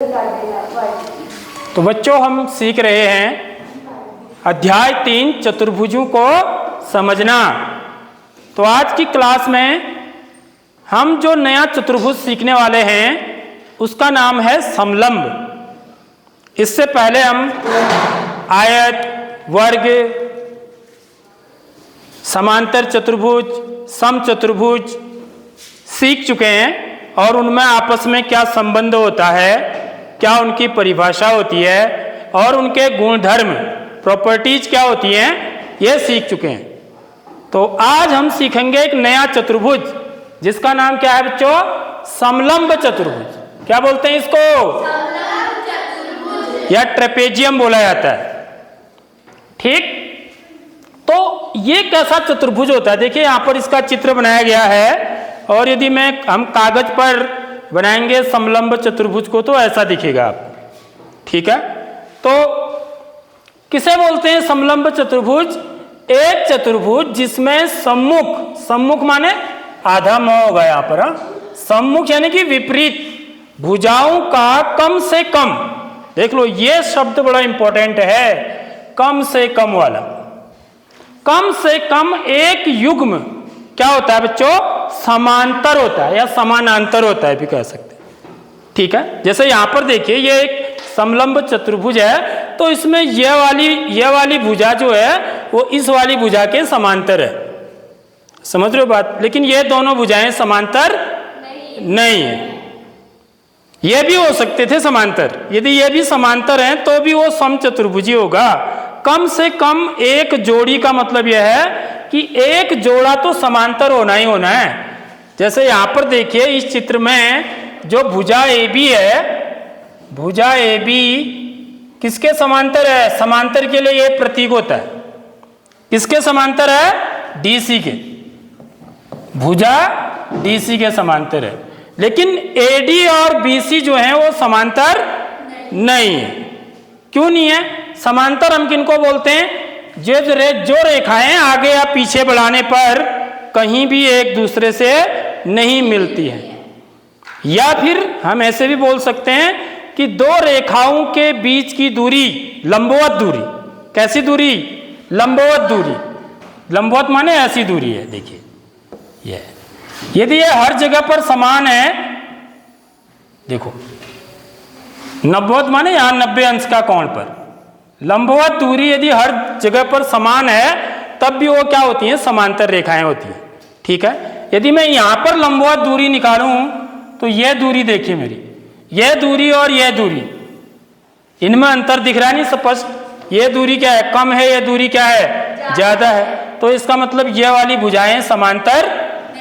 तो बच्चों हम सीख रहे हैं अध्याय 3 चतुर्भुजों को समझना। तो आज की क्लास में हम जो नया चतुर्भुज सीखने वाले हैं उसका नाम है समलंब। इससे पहले हम आयत, वर्ग, समांतर चतुर्भुज, समचतुर्भुज सीख चुके हैं और उनमें आपस में क्या संबंध होता है, क्या उनकी परिभाषा होती है और उनके गुणधर्म प्रॉपर्टीज क्या होती हैं, ये सीख चुके हैं। तो आज हम सीखेंगे एक नया चतुर्भुज जिसका नाम क्या है बच्चों? समलंब चतुर्भुज। क्या बोलते हैं इसको? समलंब चतुर्भुज या ट्रेपेजियम बोला जाता है। ठीक, तो ये कैसा चतुर्भुज होता है? देखिए यहां पर इसका चित्र बनाया गया है और यदि हम कागज पर बनाएंगे समलंब चतुर्भुज को तो ऐसा दिखेगा आपको। ठीक है, तो किसे बोलते हैं समलंब चतुर्भुज? एक चतुर्भुज जिसमें सम्मुख माने आधा म होगा यहां पर, सम्मुख यानी कि विपरीत भुजाओं का कम से कम, देख लो ये शब्द बड़ा इंपॉर्टेंट है, कम से कम वाला, कम से कम एक युग्म क्या होता है बच्चों? समांतर होता है या समानांतर होता है भी कह सकते हैं। ठीक है, जैसे यहां पर देखिए ये एक समलंब चतुर्भुज है तो इसमें ये वाली भुजा जो है वो इस वाली भुजा के समांतर है। समझ रहे हो बात? लेकिन ये दोनों भुजाएं समांतर नहीं है। ये भी हो सकते थे समांतर, यदि ये भी समांतर हैं तो भी वो समचतुर्भुजी होगा। कम से कम एक जोड़ी का मतलब यह है कि एक जोड़ा तो समांतर होना ही होना है। जैसे यहां पर देखिए इस चित्र में जो भुजा AB है, भुजा AB किसके समांतर है? समांतर के लिए ये प्रतीक होता है। किसके समांतर है? DC के। भुजा DC के समांतर है, लेकिन AD और BC जो है वो समांतर नहीं है। क्यों नहीं है? समांतर हम किनको बोलते हैं? जो रेखाएं आगे या पीछे बढ़ाने पर कहीं भी एक दूसरे से नहीं मिलती है। या फिर हम ऐसे भी बोल सकते हैं कि दो रेखाओं के बीच की दूरी लंबवत दूरी। कैसी दूरी? लंबवत दूरी। लंबवत माने ऐसी दूरी है। देखिए ये यदि ये हर जगह पर समान है, देखो 90 माने यहां 90 अंश का कोण पर, लंबवत दूरी यदि हर जगह पर समान है तब भी वो क्या होती हैं? समांतर रेखाएं होती हैं। ठीक है, यदि मैं यहां पर लंबवत दूरी निकालूं तो यह दूरी देखिए मेरी, यह दूरी और यह दूरी, इनमें अंतर दिख रहा नहीं स्पष्ट? यह दूरी क्या है? कम है, यह दूरी क्या है? ज्यादा है। तो इसका मतलब यह वाली भुजाएं समांतर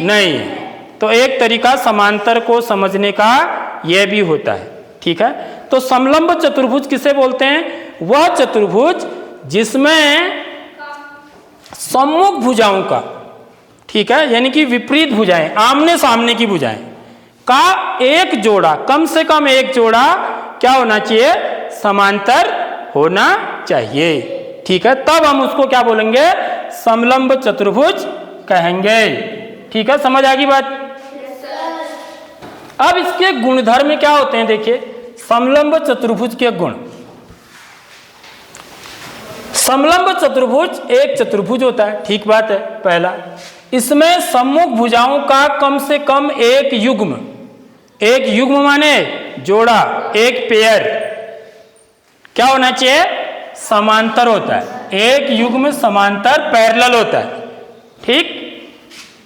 नहीं है। तो एक तरीका समांतर को समझने का यह भी होता है। ठीक है, तो समलंब चतुर्भुज किसे बोलते हैं? वह चतुर्भुज जिसमें सम्मुख भुजाओं का, ठीक है, यानी कि विपरीत भुजाएं, आमने सामने की भुजाएं का एक जोड़ा, कम से कम एक जोड़ा क्या होना चाहिए? समांतर होना चाहिए। ठीक है, तब हम उसको क्या बोलेंगे? समलंब चतुर्भुज कहेंगे। ठीक है, समझ आ गई बात? अब इसके गुणधर्म क्या होते हैं? देखिए समलंब चतुर्भुज के गुण। समलंब चतुर्भुज एक चतुर्भुज होता है, ठीक बात है। पहला, इसमें सम्मुख भुजाओं का कम से कम एक युग्म, एक युग्म माने जोड़ा, एक पेयर क्या होना चाहिए? समांतर होता है। एक युग्म समांतर पैरेलल होता है। ठीक।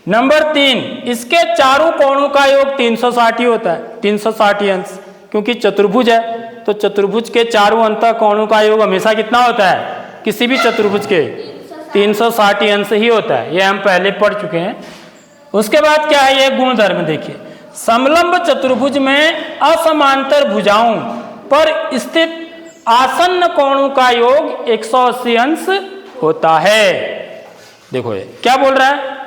नंबर 3, इसके चारों कोणों का योग 360 ही होता है, 360 अंश, क्योंकि चतुर्भुज है तो चतुर्भुज के चारों अंत कोणों का योग हमेशा कितना होता है? किसी भी चतुर्भुज के 360 अंश ही होता है। ये हम पहले पढ़ चुके हैं। उसके बाद क्या है? ये गुणधर्म देखिए, समलंब चतुर्भुज में असमांतर भुजाओं पर स्थित आसन्न कोणों का योग 180 अंश होता है। देखो ये क्या बोल रहा है?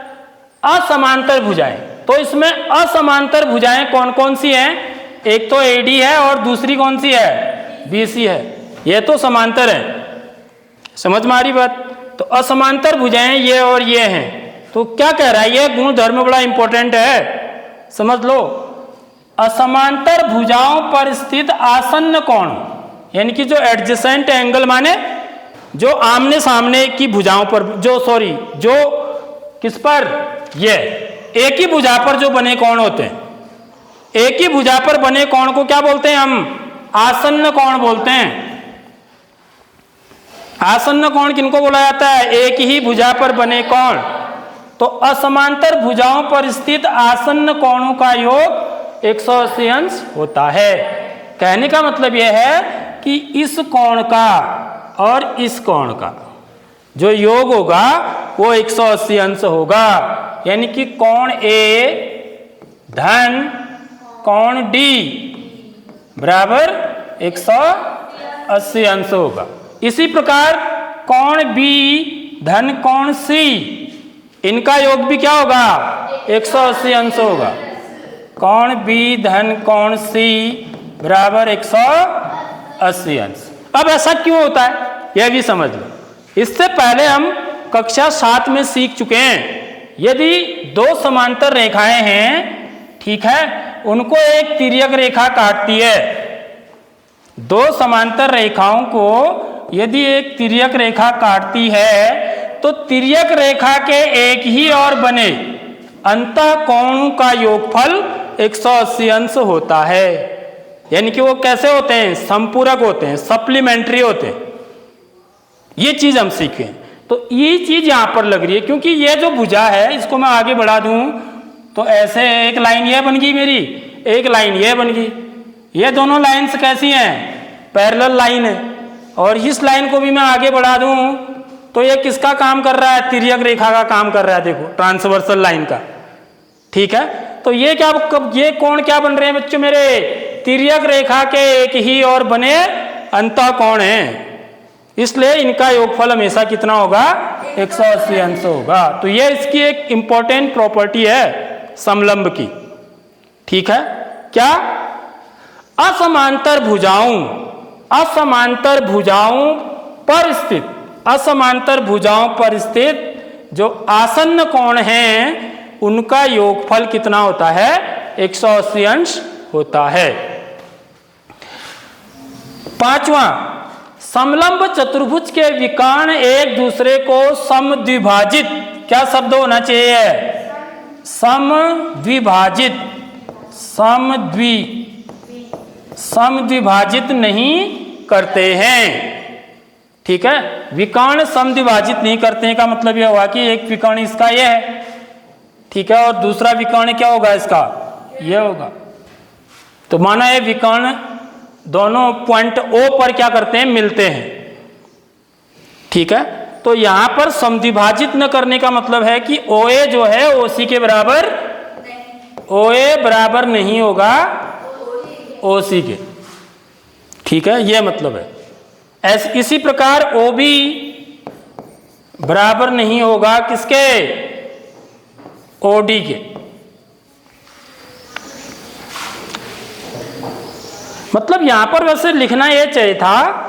असमांतर भुजाएं। तो इसमें असमांतर भुजाएं कौन कौन सी हैं? एक तो AD है और दूसरी कौन सी है? BC है। ये तो समांतर है। समझ में आ रही बात? तो असमांतर भुजाएं ये और ये हैं। तो क्या कह रहा है? ये गुण धर्म बड़ा इंपॉर्टेंट है, समझ लो। असमांतर भुजाओं पर स्थित आसन्न कोण, यानी कि जो एडजेसेंट एंगल माने जो आमने सामने की भुजाओं पर, जो किस पर, ये एक ही भुजा पर जो बने कोण होते हैं, एक ही भुजा पर बने कोण को क्या बोलते हैं हम? आसन्न कोण बोलते हैं। आसन्न कोण किनको बोला जाता है? एक ही भुजा पर बने कोण। तो असमांतर भुजाओं पर स्थित आसन्न कोणों का योग 180 अंश होता है। कहने का मतलब यह है कि इस कोण का और इस कोण का जो योग होगा वो 180 अंश होगा, यानी कि कोण ए धन कोण डी बराबर 180 अंश होगा। इसी प्रकार कोण बी धन कोण सी, इनका योग भी क्या होगा? 180 अंश होगा। कोण बी धन कोण सी बराबर 180 अंश। अब ऐसा क्यों होता है यह भी समझ लो। इससे पहले हम कक्षा 7 में सीख चुके हैं, यदि दो समांतर रेखाएं हैं, ठीक है, उनको एक तिर्यक रेखा काटती है। दो समांतर रेखाओं को यदि एक तिर्यक रेखा काटती है तो तिर्यक रेखा के एक ही और बने अंतः कोणों का योगफल 180 अंश होता है। यानी कि वो कैसे होते हैं? संपूरक होते हैं, सप्लीमेंट्री होते हैं। ये चीज हम सीखें। तो ये चीज यहां पर लग रही है, क्योंकि ये जो भुजा है इसको मैं आगे बढ़ा दूं तो ऐसे एक लाइन ये बन गई मेरी, एक लाइन ये बन गई। ये दोनों लाइन्स कैसी हैं? पैरेलल लाइन है। और इस लाइन को भी मैं आगे बढ़ा दूं तो ये किसका काम कर रहा है? तिर्यक रेखा का काम कर रहा है। देखो, ट्रांसवर्सल लाइन का, ठीक है। तो ये क्या, ये कोण क्या बन रहे हैं बच्चों मेरे? तिर्यक रेखा के एक ही और बने अंतः कोण है, इसलिए इनका योगफल हमेशा कितना होगा? 180 अंश होगा। तो ये इसकी एक इंपॉर्टेंट प्रॉपर्टी है समलंब की, ठीक है। क्या? असमांतर भुजाओं पर स्थित जो आसन्न कोण हैं उनका योगफल कितना होता है? 180 अंश होता है। पांचवा, समलंब चतुर्भुज के विकर्ण एक दूसरे को समद्विभाजित, क्या शब्द होना चाहिए? समद्विभाजित नहीं करते हैं, ठीक है। विकर्ण समद्विभाजित नहीं करते हैं का मतलब यह हुआ कि एक विकर्ण इसका यह है, ठीक है, और दूसरा विकर्ण क्या होगा? इसका यह होगा। तो माना ये विकर्ण दोनों पॉइंट O पर क्या करते हैं? मिलते हैं, ठीक है। तो यहां पर समद्विभाजित न करने का मतलब है कि OA जो है OC के बराबर, OA बराबर नहीं होगा OC के, ठीक है, यह मतलब है। इसी प्रकार OB बराबर नहीं होगा किसके? OD के। मतलब यहां पर वैसे लिखना यह चाहिए था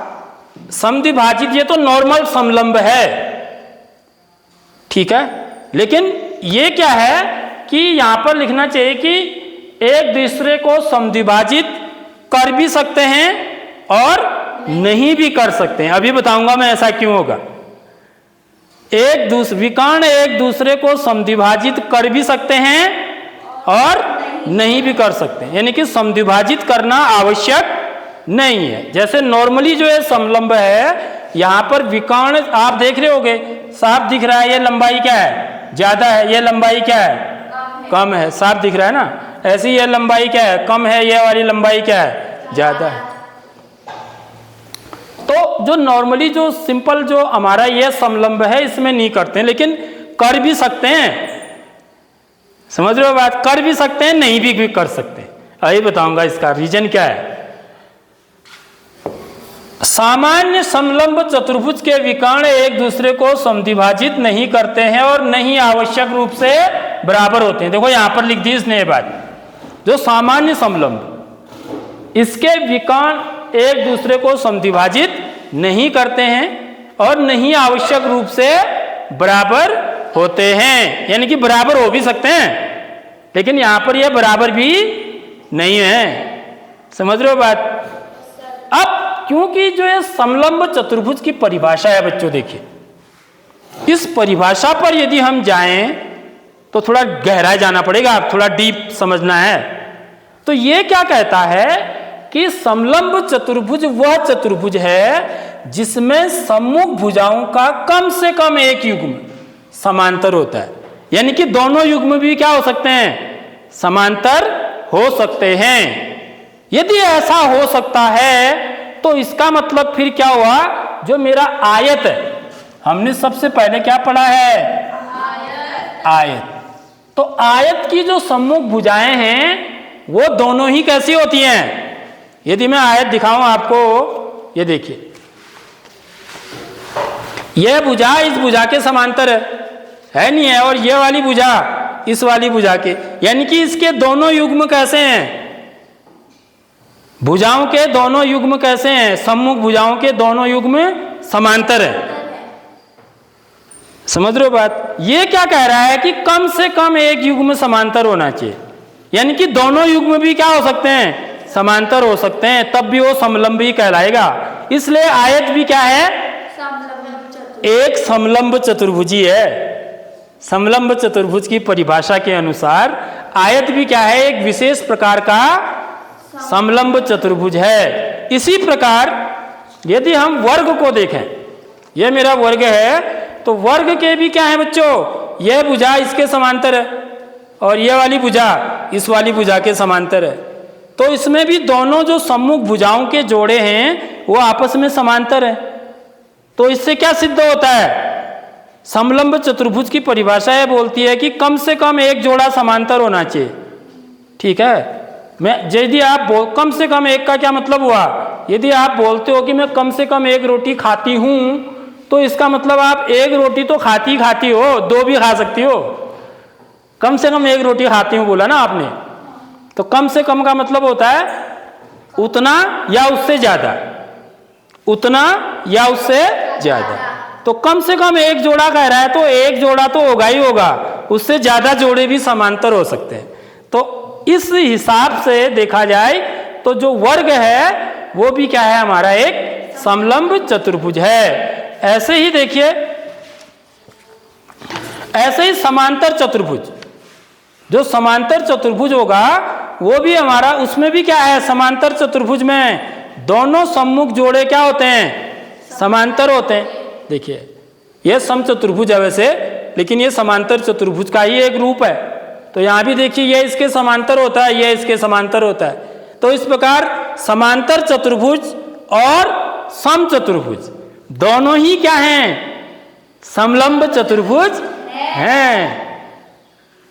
समद्विभाजित, ये तो नॉर्मल समलंब है, ठीक है, लेकिन ये क्या है कि यहां पर लिखना चाहिए कि एक दूसरे को समद्विभाजित कर भी सकते हैं और नहीं भी कर सकते हैं। अभी बताऊंगा मैं ऐसा क्यों होगा। विकर्ण एक दूसरे को समद्विभाजित कर भी सकते हैं और नहीं भी कर सकते हैं, यानी कि समद्विभाजित करना आवश्यक नहीं है। जैसे नॉर्मली जो है समलंब है, यहां पर विकर्ण आप देख रहे होगे, साफ दिख रहा है, ये लंबाई क्या है? ज्यादा है, ये लंबाई क्या है? कम है, साफ दिख रहा है ना। ऐसी ये लंबाई क्या है? कम है, ये वाली लंबाई क्या है? ज्यादा है। तो जो नॉर्मली जो सिंपल जो हमारा ये समलंब है इसमें नहीं करते हैं, लेकिन कर भी सकते हैं। समझ रहे हो बात? कर भी सकते हैं, नहीं भी कर सकते हैं। अभी बताऊंगा इसका रीजन क्या है। सामान्य समलंब चतुर्भुज के विकर्ण एक दूसरे को समद्विभाजित नहीं करते हैं और नहीं आवश्यक रूप से बराबर होते हैं। देखो यहां पर लिख दी इसने ये बात, जो सामान्य समलंब, इसके विकर्ण एक दूसरे को समद्विभाजित नहीं करते हैं और नहीं आवश्यक रूप से बराबर होते हैं, यानी कि बराबर हो भी सकते हैं, लेकिन यहां पर यह बराबर भी नहीं है। समझ रहे हो बात? अब क्योंकि जो है समलंब चतुर्भुज की परिभाषा है बच्चों, देखिए इस परिभाषा पर यदि हम जाएं तो थोड़ा गहराई जाना पड़ेगा, थोड़ा डीप समझना है। तो ये क्या कहता है कि समलंब चतुर्भुज वह चतुर्भुज है जिसमें सम्मुख भुजाओं का कम से कम एक युग्म समांतर होता है। यानी कि दोनों युग्म भी क्या हो सकते हैं? समांतर हो सकते हैं। यदि ऐसा हो सकता है तो इसका मतलब फिर क्या हुआ, जो मेरा आयत है, हमने सबसे पहले क्या पढ़ा है? आयत। तो आयत की जो सम्मुख भुजाएं हैं वो दोनों ही कैसी होती हैं? यदि मैं आयत दिखाऊं आपको, ये देखिए, यह भुजा इस भुजा के समांतर है नहीं है, और ये वाली भुजा इस वाली भुजा के, यानी कि इसके दोनों युग्म कैसे हैं? भुजाओं के दोनों युग्म कैसे हैं? सम्मुख भुजाओं के दोनों युग्म समांतर है। समझ रहे हो बात? ये क्या कह रहा है कि कम से कम एक युग्म समांतर होना चाहिए, यानी कि दोनों युग्म भी क्या हो सकते हैं? समांतर हो सकते हैं, तब भी वो समलंबी कहलाएगा। इसलिए आयत भी क्या है? एक समलंब चतुर्भुजी है। समलंब चतुर्भुज की परिभाषा के अनुसार आयत भी क्या है? एक विशेष प्रकार का समलंब चतुर्भुज है। इसी प्रकार यदि हम वर्ग को देखें, यह मेरा वर्ग है, तो वर्ग के भी क्या है बच्चों? यह भुजा इसके समांतर है और यह वाली भुजा इस वाली भुजा के समांतर है। तो इसमें भी दोनों जो सम्मुख भुजाओं के जोड़े हैं वो आपस में समांतर है। तो इससे क्या सिद्ध होता है? समलंब चतुर्भुज की परिभाषा यह बोलती है कि कम से कम एक जोड़ा समांतर होना चाहिए। ठीक है, मैं यदि आप कम से कम एक का क्या मतलब हुआ? यदि आप बोलते हो कि मैं कम से कम एक रोटी खाती हूं, तो इसका मतलब आप एक रोटी तो खाती हो, दो भी खा सकती हो। कम से कम एक रोटी खाती हूं बोला ना आपने, तो कम से कम का मतलब होता है उतना या उससे ज्यादा, उतना या उससे ज्यादा। तो कम से कम एक जोड़ा कह रहा है, तो एक जोड़ा तो होगा ही होगा, उससे ज्यादा जोड़े भी समांतर हो सकते हैं। तो इस हिसाब से देखा जाए तो जो वर्ग है वो भी क्या है? हमारा एक समलंब चतुर्भुज है। ऐसे ही देखिए, ऐसे ही समांतर चतुर्भुज, जो समांतर चतुर्भुज होगा वो भी हमारा, उसमें भी क्या है? समांतर चतुर्भुज में दोनों सम्मुख जोड़े क्या होते हैं? समांतर होते हैं। देखिए यह समचतुर्भुज है वैसे, लेकिन ये समांतर चतुर्भुज का ही एक रूप है। तो यहां भी देखिए, यह इसके समांतर होता है, यह इसके समांतर होता है। तो इस प्रकार समांतर चतुर्भुज और समचतुर्भुज दोनों ही क्या हैं? समलंब चतुर्भुज हैं।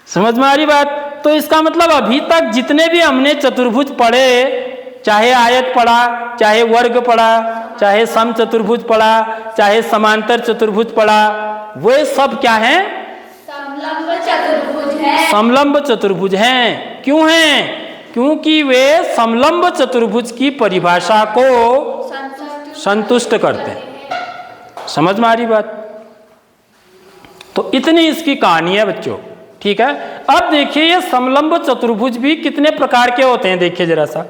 समझ में आ रही बात? तो इसका मतलब अभी तक जितने भी हमने चतुर्भुज पढ़े, चाहे आयत पढ़ा, चाहे वर्ग पढ़ा, चाहे समचतुर्भुज पढ़ा, चाहे समांतर चतुर्भुज पढ़ा, वे सब क्या हैं? समलंब चतुर्भुज हैं। समलंब चतुर्भुज हैं। क्यों हैं? क्योंकि वे समलंब चतुर्भुज की परिभाषा को संतुष्ट करते हैं। समझ में आ रही बात? तो इतनी इसकी कहानी है बच्चों। ठीक है, अब देखिए ये समलंब चतुर्भुज भी कितने प्रकार के होते हैं, देखिए जरा सा।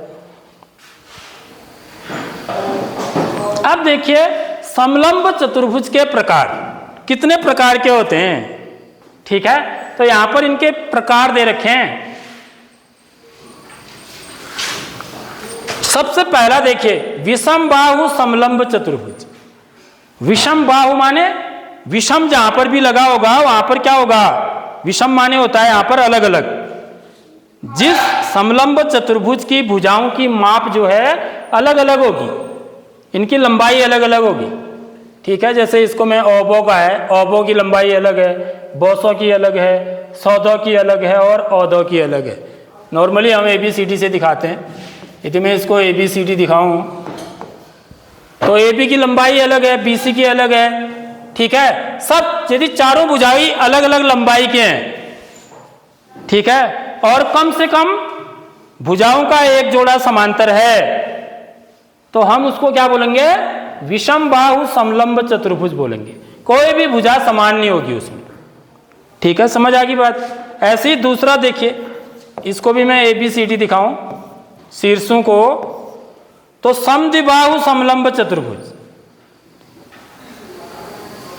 अब देखिए समलंब चतुर्भुज के प्रकार कितने प्रकार के होते हैं। ठीक है, तो यहां पर इनके प्रकार दे रखे हैं। सबसे पहला देखिए विषम बाहु समलंब चतुर्भुज। विषम बाहु माने विषम जहां पर भी लगा होगा वहां पर क्या होगा? विषम माने होता है यहां पर अलग अलग। जिस समलंब चतुर्भुज की भुजाओं की माप जो है अलग अलग होगी, इनकी लंबाई अलग अलग होगी। ठीक है, जैसे इसको मैं ओबो का है, ओबो की लंबाई अलग है, बोसो की अलग है, सौदो की अलग है और औदो की अलग है। नॉर्मली हम ABCD से दिखाते हैं। यदि मैं इसको ABCD दिखाऊं तो AB की लंबाई अलग है, BC की अलग है। ठीक है, सब यदि चारों भुजाएं अलग अलग लंबाई के हैं, ठीक है, और कम से कम भुजाओं का एक जोड़ा समांतर है, तो हम उसको क्या बोलेंगे? विषम बाहु समलंब चतुर्भुज बोलेंगे। कोई भी भुजा समान नहीं होगी उसमें। ठीक है, समझ आ गई बात? ऐसे ही दूसरा देखिए, इसको भी मैं ABCD दिखाऊं शीर्षों को, तो समद्विबाहु समलंब चतुर्भुज।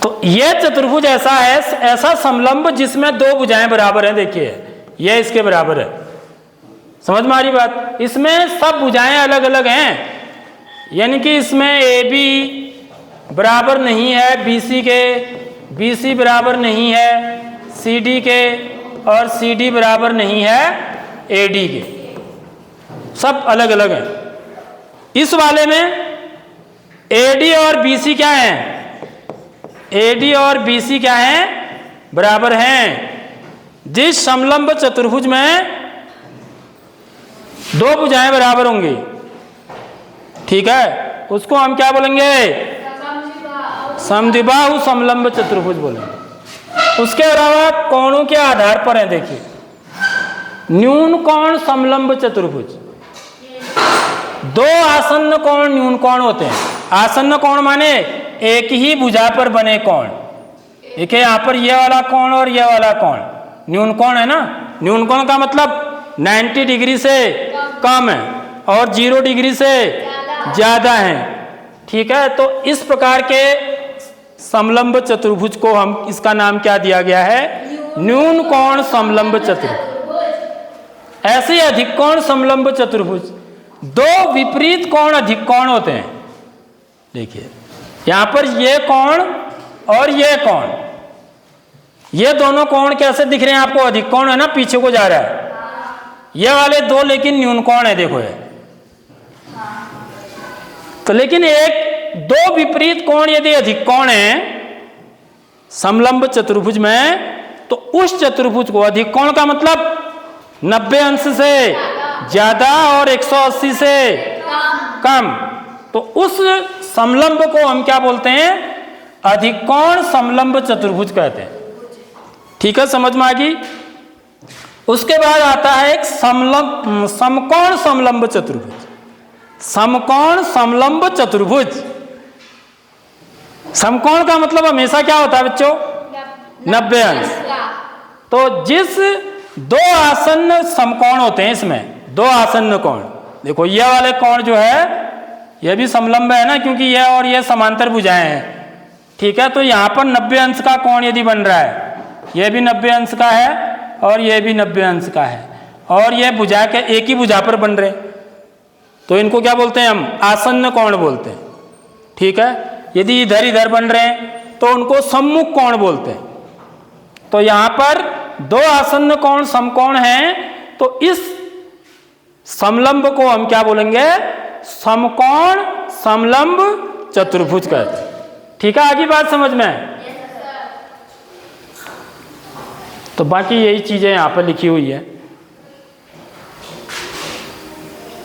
तो यह चतुर्भुज ऐसा है, ऐसा समलंब जिसमें दो भुजाएं बराबर हैं। देखिए यह इसके बराबर है, समझ में आ रही बात। इसमें सब भुजाएं अलग अलग हैं, यानी कि इसमें ए बी बराबर नहीं है बी सी के, बी सी बराबर नहीं है सी डी के, और सी डी बराबर नहीं है ए डी के, सब अलग अलग हैं। इस वाले में ए डी और बी सी क्या है, ए डी और बी सी क्या है, बराबर हैं। जिस समलंब चतुर्भुज में दो भुजाएं बराबर होंगी, ठीक है, उसको हम क्या बोलेंगे, समद्विबाहु समलंब चतुर्भुज बोलेंगे। उसके अलावा कोणों के आधार पर है, देखिए न्यून कोण समलंब चतुर्भुज, दो आसन्न कोण न्यून कोण होते हैं। आसन्न कोण माने एक ही भुजा पर बने कोण, एक है यहाँ पर ये वाला कोण और ये वाला कोण न्यून कोण है ना। न्यून कोण का मतलब 90 डिग्री से कम है और 0 डिग्री से ज्यादा है, ठीक है। तो इस प्रकार के समलंब चतुर्भुज को हम, इसका नाम क्या दिया गया है, न्यून कोण समलंब चतुर्भुज। ऐसे ही अधिक कोण समलंब चतुर्भुज, दो विपरीत कोण अधिक कोण होते हैं। देखिए यहां पर ये कोण और ये कोण, ये दोनों कोण कैसे दिख रहे हैं आपको, अधिक कोण है ना, पीछे को जा रहा है। ये वाले दो लेकिन न्यून कोण है, देखो ये तो। लेकिन एक दो विपरीत कोण यदि अधिक कोण है समलंब चतुर्भुज में, तो उस चतुर्भुज को, अधिक कोण का मतलब 90 अंश से ज्यादा और 180 से कम, तो उस समलंब को हम क्या बोलते हैं, अधिक कोण समलंब चतुर्भुज कहते हैं, ठीक है, समझ में आ गई। उसके बाद आता है एक समकोण समलंब चतुर्भुज। समकोण समलंब चतुर्भुज, समकोण का मतलब हमेशा क्या होता है बच्चों, 90 अंश। तो जिस दो आसन्न समकोण होते हैं, इसमें दो आसन्न कोण, देखो ये वाले कोण जो है ये भी समलंब है ना, क्योंकि ये और ये समांतर भुजाएं हैं, ठीक है। तो यहाँ पर 90 अंश का कोण यदि बन रहा है, ये भी 90 अंश का है और ये भी 90 अंश का है, और ये भुजा के एक ही भुजा पर बन रहे, तो इनको क्या बोलते हैं हम, आसन्न कोण बोलते हैं, ठीक है। यदि इधर इधर बन रहे हैं तो उनको सम्मुख कोण बोलते हैं। तो यहाँ पर दो आसन्न कोण समकोण हैं, तो इस समलंब को हम क्या बोलेंगे, समकोण समलंब चतुर्भुज कहते हैं, ठीक है। आगे बात समझ में। तो बाकी यही चीजें यहाँ पर लिखी हुई है।